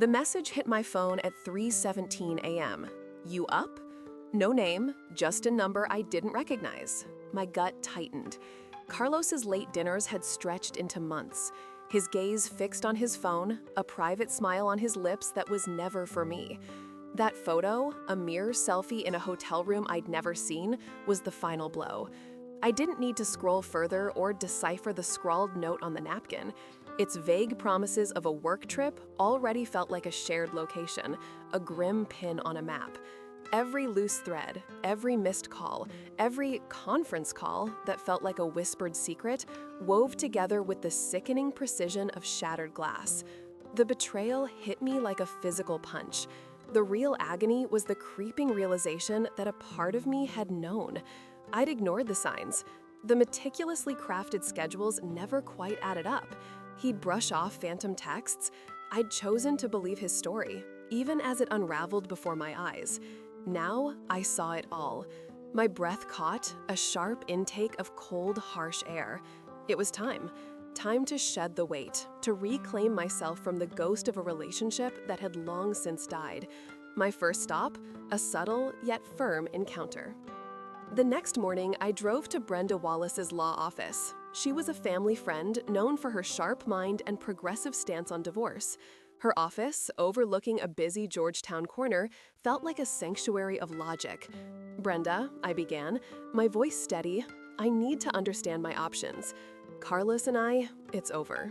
The message hit my phone at 3:17 a.m. You up? No name, just a number I didn't recognize. My gut tightened. Carlos's late dinners had stretched into months. His gaze fixed on his phone, a private smile on his lips that was never for me. That photo, a mere selfie in a hotel room I'd never seen, was the final blow. I didn't need to scroll further or decipher the scrawled note on the napkin. Its vague promises of a work trip already felt like a shared location, a grim pin on a map. Every loose thread, every missed call, every conference call that felt like a whispered secret wove together with the sickening precision of shattered glass. The betrayal hit me like a physical punch. The real agony was the creeping realization that a part of me had known. I'd ignored the signs. The meticulously crafted schedules never quite added up. He'd brush off phantom texts. I'd chosen to believe his story, even as it unraveled before my eyes. Now I saw it all. My breath caught a sharp intake of cold, harsh air. It was time. Time to shed the weight, to reclaim myself from the ghost of a relationship that had long since died. My first stop, a subtle yet firm encounter. The next morning, I drove to Brenda Wallace's law office. She was a family friend known for her sharp mind and progressive stance on divorce. Her office, overlooking a busy Georgetown corner, felt like a sanctuary of logic. "Brenda," I began, my voice steady, "I need to understand my options. Carlos and it's over."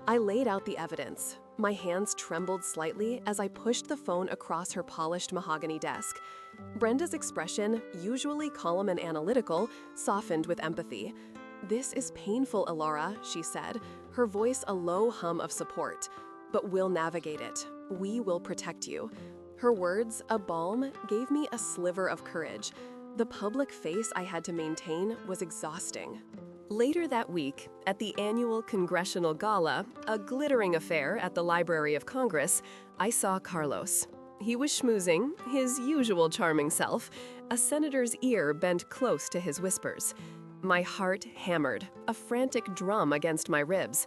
I laid out the evidence. My hands trembled slightly as I pushed the phone across her polished mahogany desk. Brenda's expression, usually calm and analytical, softened with empathy. "This is painful, Alara," she said, her voice a low hum of support. "But we'll navigate it. We will protect you." Her words, a balm, gave me a sliver of courage. The public face I had to maintain was exhausting. Later that week, at the annual Congressional Gala, a glittering affair at the Library of Congress, I saw Carlos. He was schmoozing, his usual charming self, a senator's ear bent close to his whispers. My heart hammered, a frantic drum against my ribs.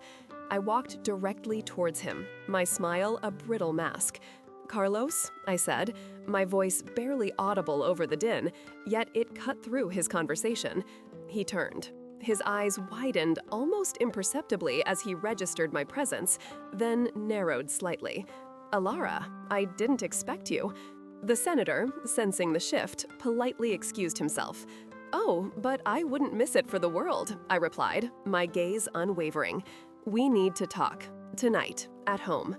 I walked directly towards him, my smile a brittle mask. "Carlos," I said, my voice barely audible over the din, yet it cut through his conversation. He turned. His eyes widened almost imperceptibly as he registered my presence, then narrowed slightly. "Alara, I didn't expect you." The senator, sensing the shift, politely excused himself. "Oh, but I wouldn't miss it for the world," I replied, my gaze unwavering. "We need to talk. Tonight, at home."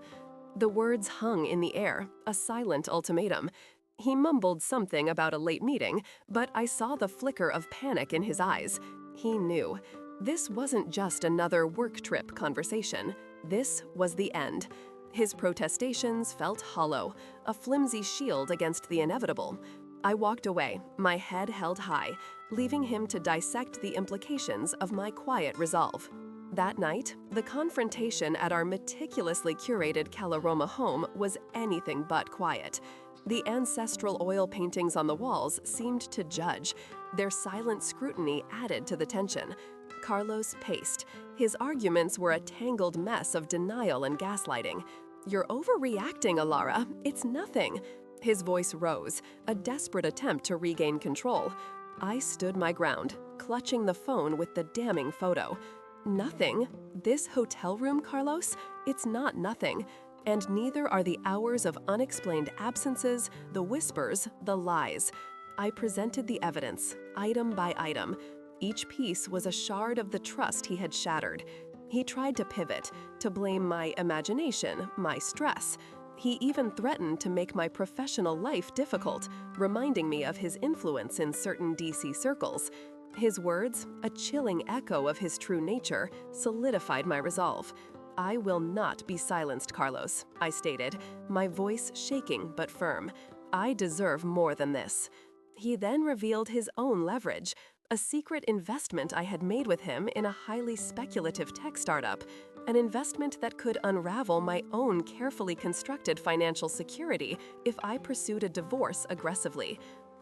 The words hung in the air, a silent ultimatum. He mumbled something about a late meeting, but I saw the flicker of panic in his eyes. He knew. This wasn't just another work trip conversation. This was the end. His protestations felt hollow, a flimsy shield against the inevitable. I walked away, my head held high, leaving him to dissect the implications of my quiet resolve. That night, the confrontation at our meticulously curated Caloroma home was anything but quiet. The ancestral oil paintings on the walls seemed to judge. Their silent scrutiny added to the tension. Carlos paced. His arguments were a tangled mess of denial and gaslighting. "You're overreacting, Alara. It's nothing." His voice rose, a desperate attempt to regain control. I stood my ground, clutching the phone with the damning photo. "Nothing? This hotel room, Carlos? It's not nothing. And neither are the hours of unexplained absences, the whispers, the lies." I presented the evidence, item by item. Each piece was a shard of the trust he had shattered. He tried to pivot, to blame my imagination, my stress. He even threatened to make my professional life difficult, reminding me of his influence in certain DC circles. His words, a chilling echo of his true nature, solidified my resolve. "I will not be silenced, Carlos," I stated, my voice shaking but firm. "I deserve more than this." He then revealed his own leverage, a secret investment I had made with him in a highly speculative tech startup, an investment that could unravel my own carefully constructed financial security if I pursued a divorce aggressively.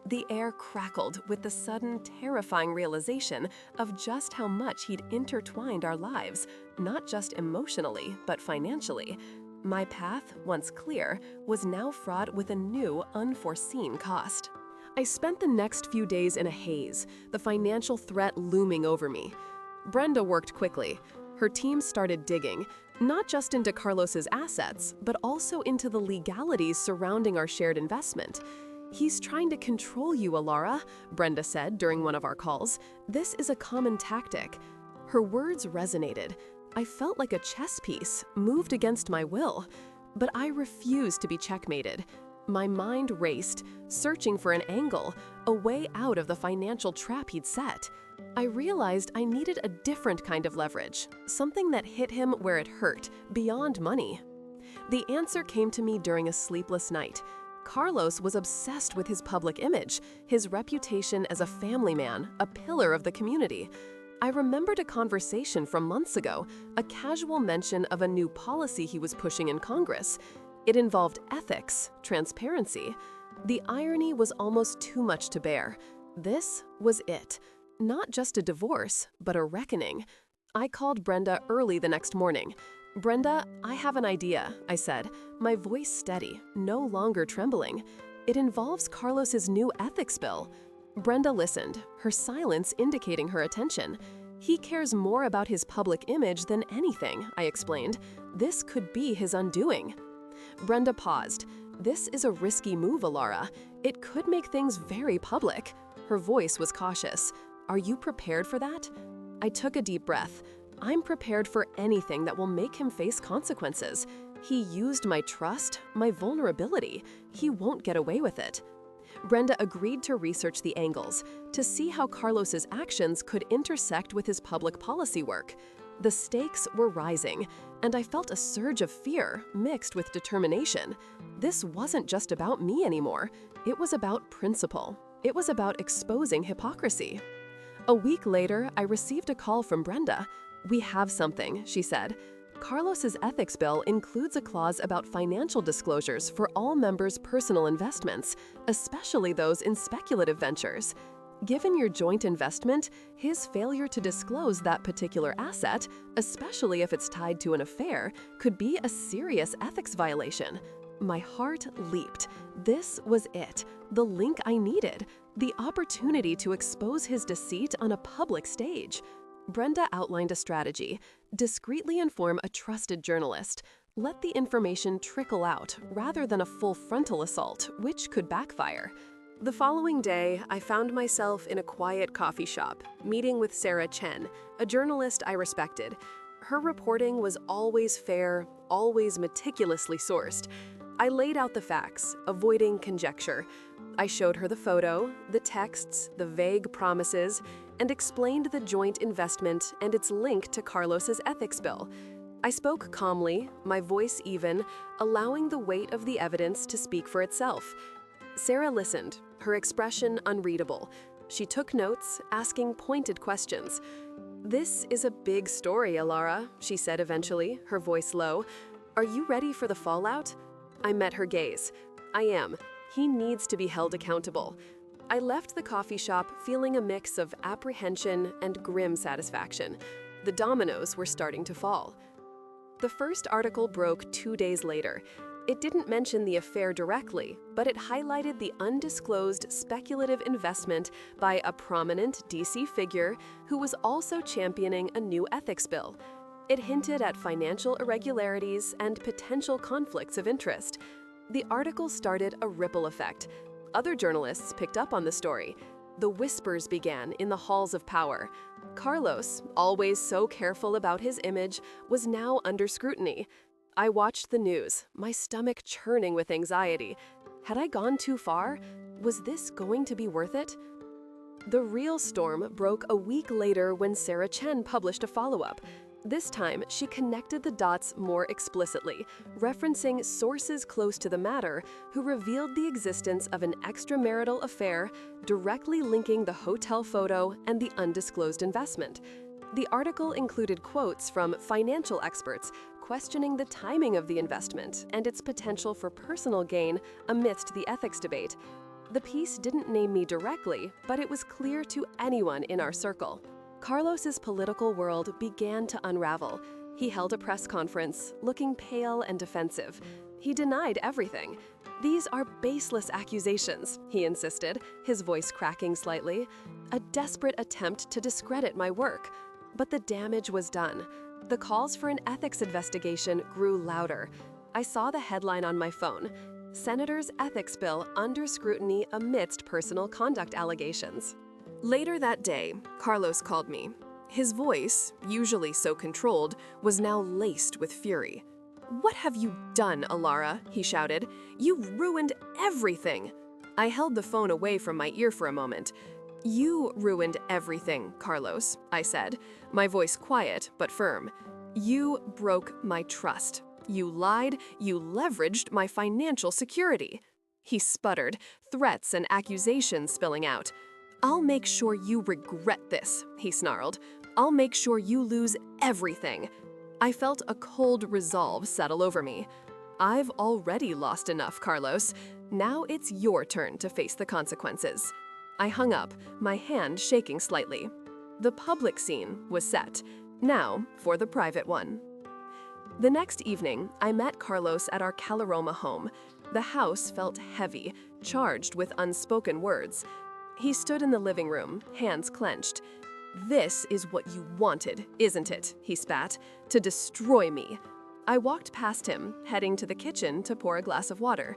The air crackled with the sudden, terrifying realization of just how much he'd intertwined our lives, not just emotionally, but financially. My path, once clear, was now fraught with a new, unforeseen cost. I spent the next few days in a haze, the financial threat looming over me. Brenda worked quickly. Her team started digging, not just into Carlos's assets, but also into the legalities surrounding our shared investment. "He's trying to control you, Alara," Brenda said during one of our calls. "This is a common tactic." Her words resonated. I felt like a chess piece, moved against my will. But I refused to be checkmated. My mind raced, searching for an angle, a way out of the financial trap he'd set. I realized I needed a different kind of leverage, something that hit him where it hurt, beyond money. The answer came to me during a sleepless night. Carlos was obsessed with his public image, his reputation as a family man, a pillar of the community. I remembered a conversation from months ago, a casual mention of a new policy he was pushing in Congress. It involved ethics, transparency. The irony was almost too much to bear. This was it. Not just a divorce, but a reckoning. I called Brenda early the next morning. "Brenda, I have an idea," I said, my voice steady, no longer trembling. "It involves Carlos's new ethics bill." Brenda listened, her silence indicating her attention. "He cares more about his public image than anything," I explained. "This could be his undoing." Brenda paused. "This is a risky move, Alara. It could make things very public." Her voice was cautious. "Are you prepared for that?" I took a deep breath. "I'm prepared for anything that will make him face consequences. He used my trust, my vulnerability. He won't get away with it." Brenda agreed to research the angles, to see how Carlos's actions could intersect with his public policy work. The stakes were rising, and I felt a surge of fear mixed with determination. This wasn't just about me anymore. It was about principle. It was about exposing hypocrisy. A week later, I received a call from Brenda. "We have something," she said. "Carlos's ethics bill includes a clause about financial disclosures for all members' personal investments, especially those in speculative ventures. Given your joint investment, his failure to disclose that particular asset, especially if it's tied to an affair, could be a serious ethics violation." My heart leaped. This was it, the link I needed, the opportunity to expose his deceit on a public stage. Brenda outlined a strategy: discreetly inform a trusted journalist, let the information trickle out rather than a full frontal assault, which could backfire. The following day, I found myself in a quiet coffee shop, meeting with Sarah Chen, a journalist I respected. Her reporting was always fair, always meticulously sourced. I laid out the facts, avoiding conjecture. I showed her the photo, the texts, the vague promises, and explained the joint investment and its link to Carlos's ethics bill. I spoke calmly, my voice even, allowing the weight of the evidence to speak for itself. Sarah listened, her expression unreadable. She took notes, asking pointed questions. "This is a big story, Alara," she said eventually, her voice low. "Are you ready for the fallout?" I met her gaze. "I am. He needs to be held accountable." I left the coffee shop feeling a mix of apprehension and grim satisfaction. The dominoes were starting to fall. The first article broke 2 days later. It didn't mention the affair directly, but it highlighted the undisclosed speculative investment by a prominent DC figure who was also championing a new ethics bill. It hinted at financial irregularities and potential conflicts of interest. The article started a ripple effect. Other journalists picked up on the story. The whispers began in the halls of power. Carlos, always so careful about his image, was now under scrutiny. I watched the news, my stomach churning with anxiety. Had I gone too far? Was this going to be worth it? The real storm broke a week later when Sarah Chen published a follow-up. This time, she connected the dots more explicitly, referencing sources close to the matter who revealed the existence of an extramarital affair, directly linking the hotel photo and the undisclosed investment. The article included quotes from financial experts questioning the timing of the investment and its potential for personal gain amidst the ethics debate. The piece didn't name me directly, but it was clear to anyone in our circle. Carlos's political world began to unravel. He held a press conference, looking pale and defensive. He denied everything. "These are baseless accusations," he insisted, his voice cracking slightly. A desperate attempt to discredit my work. But the damage was done. The calls for an ethics investigation grew louder. I saw the headline on my phone: Senator's Ethics Bill Under Scrutiny Amidst Personal Conduct Allegations. Later that day, Carlos called me. His voice, usually so controlled, was now laced with fury. "What have you done, Alara?" he shouted. "You've ruined everything." I held the phone away from my ear for a moment. "You ruined everything, Carlos," I said, my voice quiet but firm. "You broke my trust. You lied, you leveraged my financial security." He sputtered, threats and accusations spilling out. "I'll make sure you regret this," he snarled. "I'll make sure you lose everything." I felt a cold resolve settle over me. "I've already lost enough, Carlos. Now it's your turn to face the consequences." I hung up, my hand shaking slightly. The public scene was set. Now for the private one. The next evening, I met Carlos at our Caloroma home. The house felt heavy, charged with unspoken words. He stood in the living room, hands clenched. "This is what you wanted, isn't it?" he spat. "To destroy me." I walked past him, heading to the kitchen to pour a glass of water.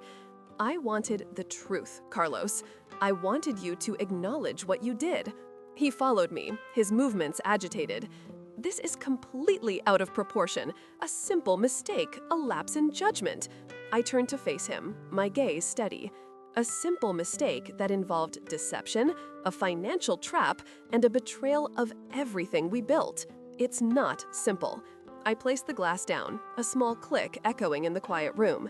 "I wanted the truth, Carlos. I wanted you to acknowledge what you did." He followed me, his movements agitated. "This is completely out of proportion. A simple mistake, a lapse in judgment." I turned to face him, my gaze steady. A simple mistake that involved deception, a financial trap, and a betrayal of everything we built. It's not simple. I placed the glass down, a small click echoing in the quiet room.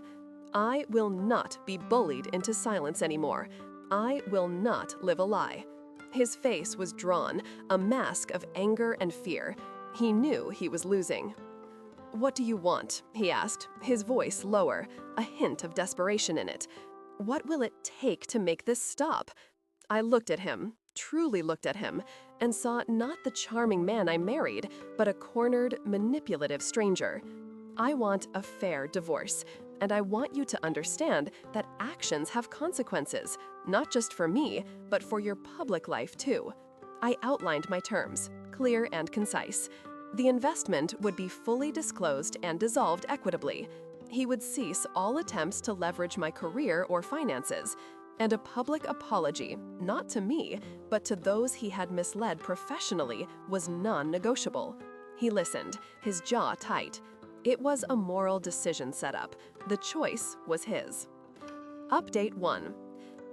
I will not be bullied into silence anymore. I will not live a lie. His face was drawn, a mask of anger and fear. He knew he was losing. "What do you want?" he asked, his voice lower, a hint of desperation in it. "What will it take to make this stop?" I looked at him, truly looked at him, and saw not the charming man I married, but a cornered, manipulative stranger. "I want a fair divorce, and I want you to understand that actions have consequences, not just for me, but for your public life too." I outlined my terms, clear and concise. The investment would be fully disclosed and dissolved equitably. He would cease all attempts to leverage my career or finances, and a public apology, not to me, but to those he had misled professionally, was non-negotiable. He listened, his jaw tight. It was a moral decision set up. The choice was his. Update 1.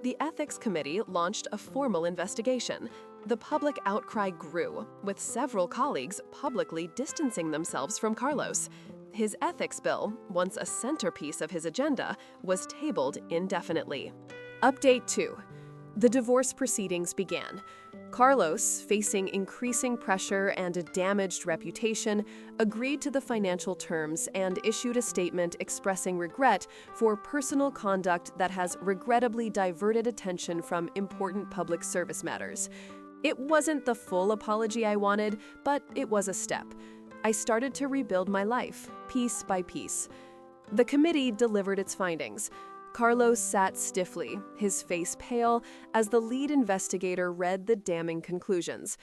The Ethics Committee launched a formal investigation. The public outcry grew, with several colleagues publicly distancing themselves from Carlos. His ethics bill, once a centerpiece of his agenda, was tabled indefinitely. Update 2. The divorce proceedings began. Carlos, facing increasing pressure and a damaged reputation, agreed to the financial terms and issued a statement expressing regret for personal conduct that has regrettably diverted attention from important public service matters. It wasn't the full apology I wanted, but it was a step. I started to rebuild my life, piece by piece. The committee delivered its findings. Carlos sat stiffly, his face pale, as the lead investigator read the damning conclusions.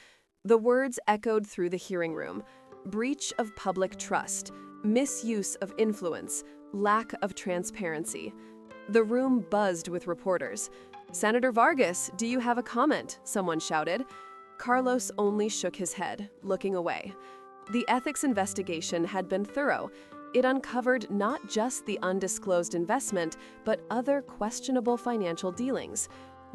The words echoed through the hearing room: breach of public trust, misuse of influence, lack of transparency. The room buzzed with reporters. "Senator Vargas, do you have a comment?" someone shouted. Carlos only shook his head, looking away. The ethics investigation had been thorough. It uncovered not just the undisclosed investment, but other questionable financial dealings.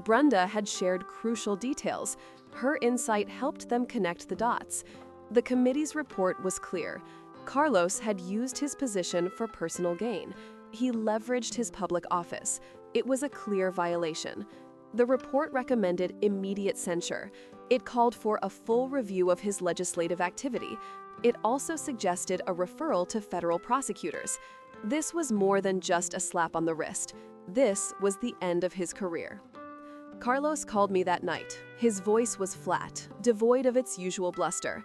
Brenda had shared crucial details. Her insight helped them connect the dots. The committee's report was clear. Carlos had used his position for personal gain. He leveraged his public office. It was a clear violation. The report recommended immediate censure. It called for a full review of his legislative activity. It also suggested a referral to federal prosecutors. This was more than just a slap on the wrist. This was the end of his career. Carlos called me that night. His voice was flat, devoid of its usual bluster.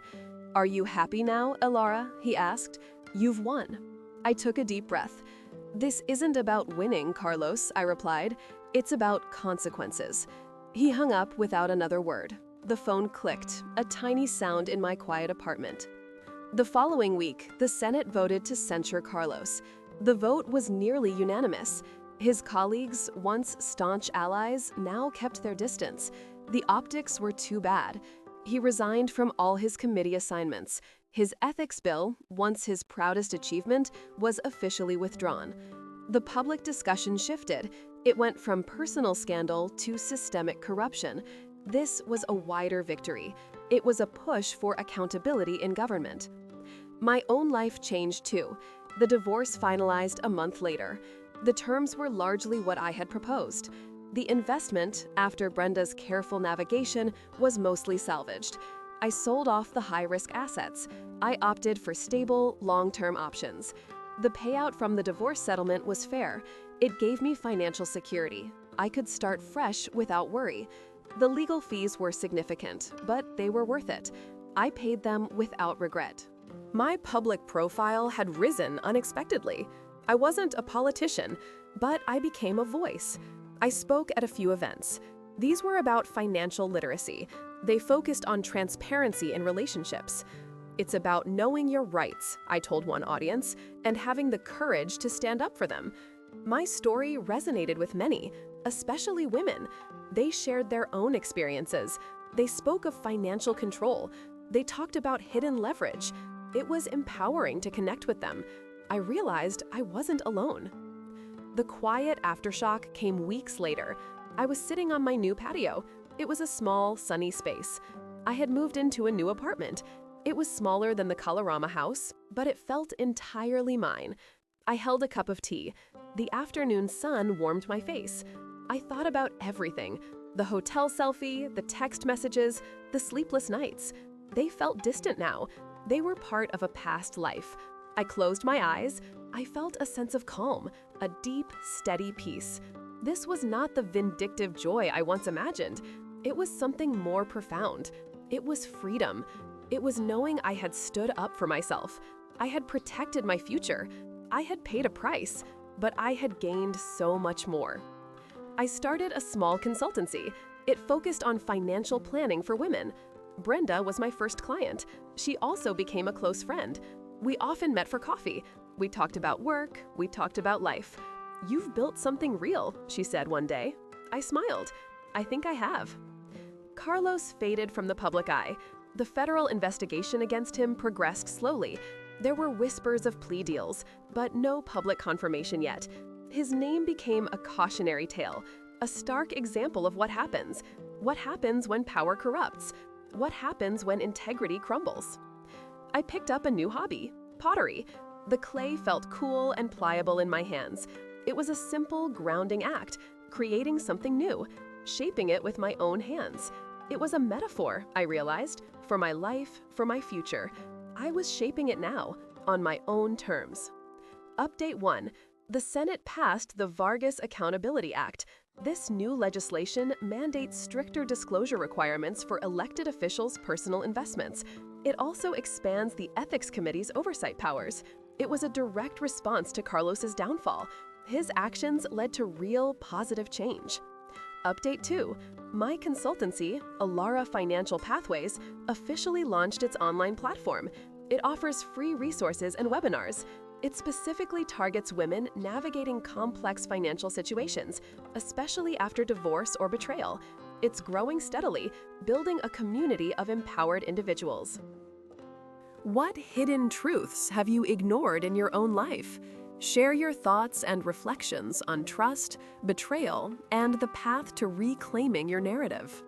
"Are you happy now, Elara?" he asked. "You've won." I took a deep breath. "This isn't about winning, Carlos," I replied. "It's about consequences." He hung up without another word. The phone clicked, a tiny sound in my quiet apartment. The following week, the Senate voted to censure Carlos. The vote was nearly unanimous. His colleagues, once staunch allies, now kept their distance. The optics were too bad. He resigned from all his committee assignments. His ethics bill, once his proudest achievement, was officially withdrawn. The public discussion shifted. It went from personal scandal to systemic corruption. This was a wider victory. It was a push for accountability in government. My own life changed too. The divorce finalized a month later. The terms were largely what I had proposed. The investment, after Brenda's careful navigation, was mostly salvaged. I sold off the high-risk assets. I opted for stable, long-term options. The payout from the divorce settlement was fair. It gave me financial security. I could start fresh without worry. The legal fees were significant, but they were worth it. I paid them without regret. My public profile had risen unexpectedly. I wasn't a politician, but I became a voice. I spoke at a few events. These were about financial literacy. They focused on transparency in relationships. "It's about knowing your rights," I told one audience, "and having the courage to stand up for them." My story resonated with many, especially women. They shared their own experiences. They spoke of financial control. They talked about hidden leverage. It was empowering to connect with them. I realized I wasn't alone. The quiet aftershock came weeks later. I was sitting on my new patio. It was a small, sunny space. I had moved into a new apartment. It was smaller than the Colorama house, but it felt entirely mine. I held a cup of tea. The afternoon sun warmed my face. I thought about everything: the hotel selfie, the text messages, the sleepless nights. They felt distant now. They were part of a past life. I closed my eyes. I felt a sense of calm, a deep, steady peace. This was not the vindictive joy I once imagined. It was something more profound. It was freedom. It was knowing I had stood up for myself. I had protected my future. I had paid a price, but I had gained so much more. I started a small consultancy. It focused on financial planning for women. Brenda was my first client. She also became a close friend. We often met for coffee. We talked about work. We talked about life. "You've built something real," she said one day. I smiled. "I think I have." Carlos faded from the public eye. The federal investigation against him progressed slowly. There were whispers of plea deals, but no public confirmation yet. His name became a cautionary tale, a stark example of what happens. What happens when power corrupts? What happens when integrity crumbles? I picked up a new hobby: pottery. The clay felt cool and pliable in my hands. It was a simple, grounding act, creating something new, shaping it with my own hands. It was a metaphor, I realized, for my life, for my future. I was shaping it now, on my own terms. Update 1. The Senate passed the Vargas Accountability Act. This new legislation mandates stricter disclosure requirements for elected officials' personal investments. It also expands the Ethics Committee's oversight powers. It was a direct response to Carlos's downfall. His actions led to real positive change. Update 2. My consultancy, Elara Financial Pathways, officially launched its online platform. It offers free resources and webinars. It specifically targets women navigating complex financial situations, especially after divorce or betrayal. It's growing steadily, building a community of empowered individuals. What hidden truths have you ignored in your own life? Share your thoughts and reflections on trust, betrayal, and the path to reclaiming your narrative.